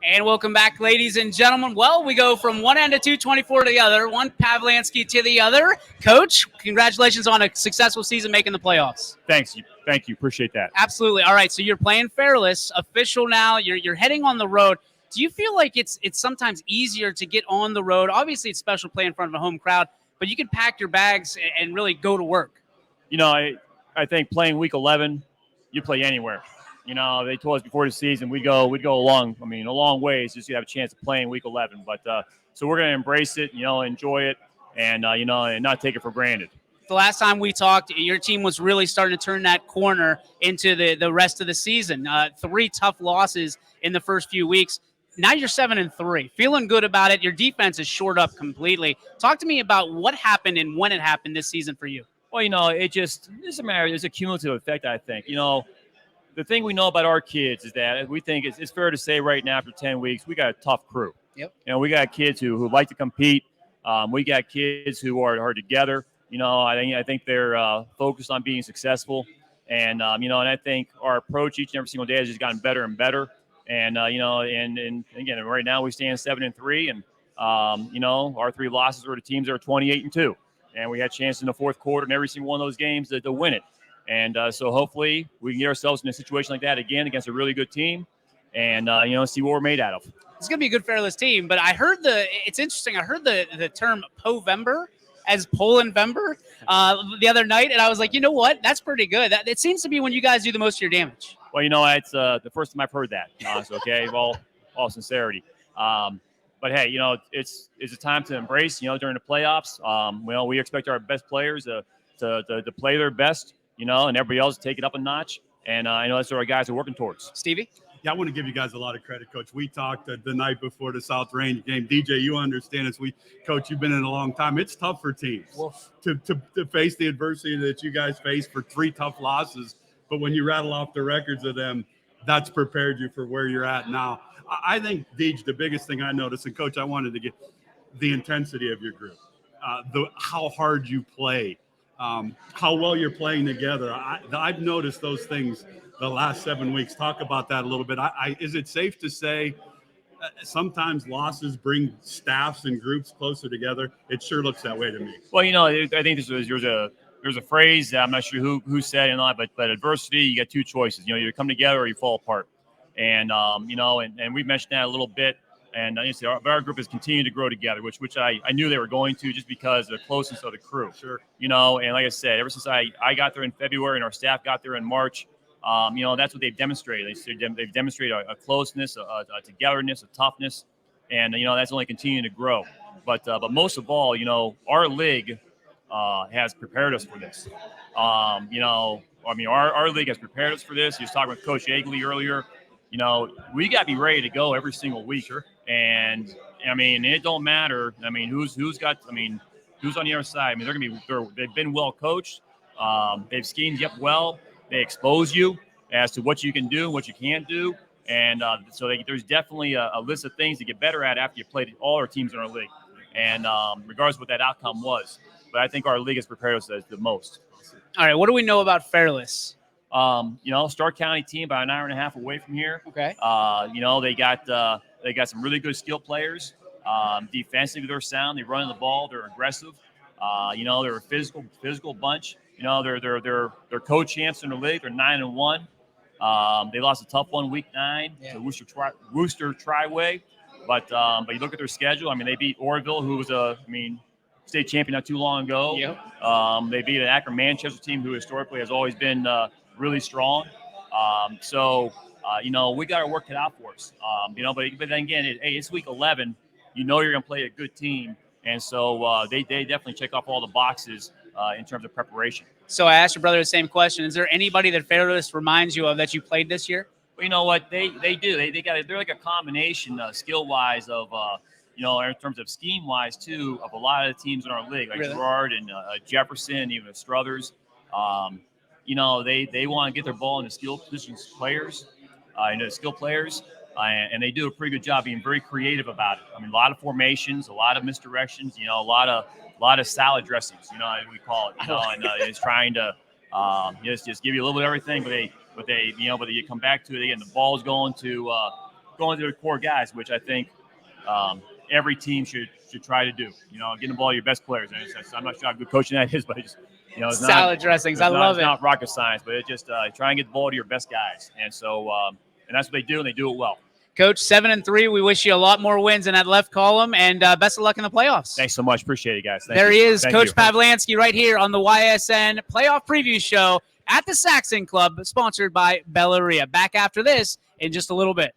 And welcome back, ladies and gentlemen. Well, we go from one end of 224 to the other, one Pavlansky to the other. Coach, congratulations on a successful season making the playoffs. Thank you. Appreciate that. Absolutely. All right, so you're playing Fairless, official now. You're heading on the road. Do you feel like it's sometimes easier to get on the road? Obviously, it's special playing in front of a home crowd, but you can pack your bags and really go to work. You know, I think playing week 11, you play anywhere. You know, they told us before the season we'd go a long ways just to have a chance of playing week 11. But so we're going to embrace it, enjoy it, and and not take it for granted. The last time we talked, your team was really starting to turn that corner into the rest of the season. 3 tough losses in the first few weeks. Now you're 7-3, feeling good about it. Your defense is shored up completely. Talk to me about what happened and when it happened this season for you. Well, it just doesn't matter. There's a cumulative effect, I think. The thing we know about our kids is that we think it's fair to say right now after 10 weeks, we got a tough crew. Yep. We got kids who like to compete. We got kids who are together. I think they're focused on being successful. And, and I think our approach each and every single day has just gotten better and better. And, and again, right now we stand 7-3 and, our 3 losses were to teams that are 28-2. And we had chances in the fourth quarter in every single one of those games to win it. And so hopefully we can get ourselves in a situation like that again against a really good team and, see what we're made out of. It's going to be a good Fairless team, but it's interesting. I heard the term Povember as Polandvember the other night, and I was like, you know what? That's pretty good. It seems to be when you guys do the most of your damage. Well, it's the first time I've heard that, okay, all sincerity. But hey, it's a time to embrace, during the playoffs. We expect our best players to play their best, and everybody else take it up a notch. And I know that's what our guys are working towards. Stevie? Yeah, I want to give you guys a lot of credit, Coach. We talked the night before the South Range game. DJ, you understand as Coach, you've been in a long time. It's tough for teams to face the adversity that you guys faced for 3 tough losses. But when you rattle off the records of them, that's prepared you for where you're at now. I think, DJ, the biggest thing I noticed, and Coach, I wanted to get the intensity of your group, how hard you play, how well you're playing together. I've noticed those things the last 7 weeks. Talk about that a little bit. Is it safe to say sometimes losses bring staffs and groups closer together? It sure looks that way to me. Well, I think there's a phrase that I'm not sure who said it, but adversity, you got 2 choices. You come together or you fall apart. And and we mentioned that a little bit. And our group has continued to grow together, which I knew they were going to just because of the closeness of the crew. Sure. And like I said, ever since I got there in February and our staff got there in March, that's what they've demonstrated. They've demonstrated a closeness, a togetherness, a toughness, and that's only continuing to grow. But most of all, our league has prepared us for this. Our league has prepared us for this. He was talking with Coach Yeagley earlier. We got to be ready to go every single week. Sure. And it don't matter. Who's on the other side? They've been well coached. They've schemed you up well. They expose you as to what you can do and what you can't do. And so there's definitely a list of things to get better at after you played all our teams in our league. And regardless of what that outcome was, but I think our league has prepared us the most. All right, what do we know about Fairless? Stark County team about an hour and a half away from here. Okay. They got some really good skill players. Defensively, they're sound. They run the ball. They're aggressive. They're a physical bunch. They're co-champs in the league. They're 9-1. They lost a tough one week 9 to Worcester Triway. But you look at their schedule. They beat Orville, who was state champion not too long ago. Yep. They beat an Akron Manchester team who historically has always been really strong. We got our work cut out for us. But then again, it's week 11. You're going to play a good team. And so they definitely check off all the boxes in terms of preparation. So I asked your brother the same question. Is there anybody that Fairless reminds you of that you played this year? Well, you know what? They do. They're like a combination skill-wise of in terms of scheme-wise, too, of a lot of the teams in our league, like Really? Gerard and Jefferson, even Struthers. They want to get their ball into skill positions players, skill players, and they do a pretty good job being very creative about it. A lot of formations, a lot of misdirections, a lot of salad dressings, as we call it, and it's trying to just give you a little bit of everything, but you come back to it again. The ball's going to going to their core guys, which I think every team should try to do. You know, getting the ball to your best players. And I'm not sure how good coaching that is, but it's just, you know, it's salad dressings. I love it. It's not rocket science, but it just try and get the ball to your best guys. And so, and that's what they do, and they do it well. Coach, 7-3. We wish you a lot more wins in that left column, and best of luck in the playoffs. Thanks so much. Appreciate it, guys. There he is, Coach Pavlansky, right here on the YSN Playoff Preview Show at the Saxon Club, sponsored by Bellaria. Back after this in just a little bit.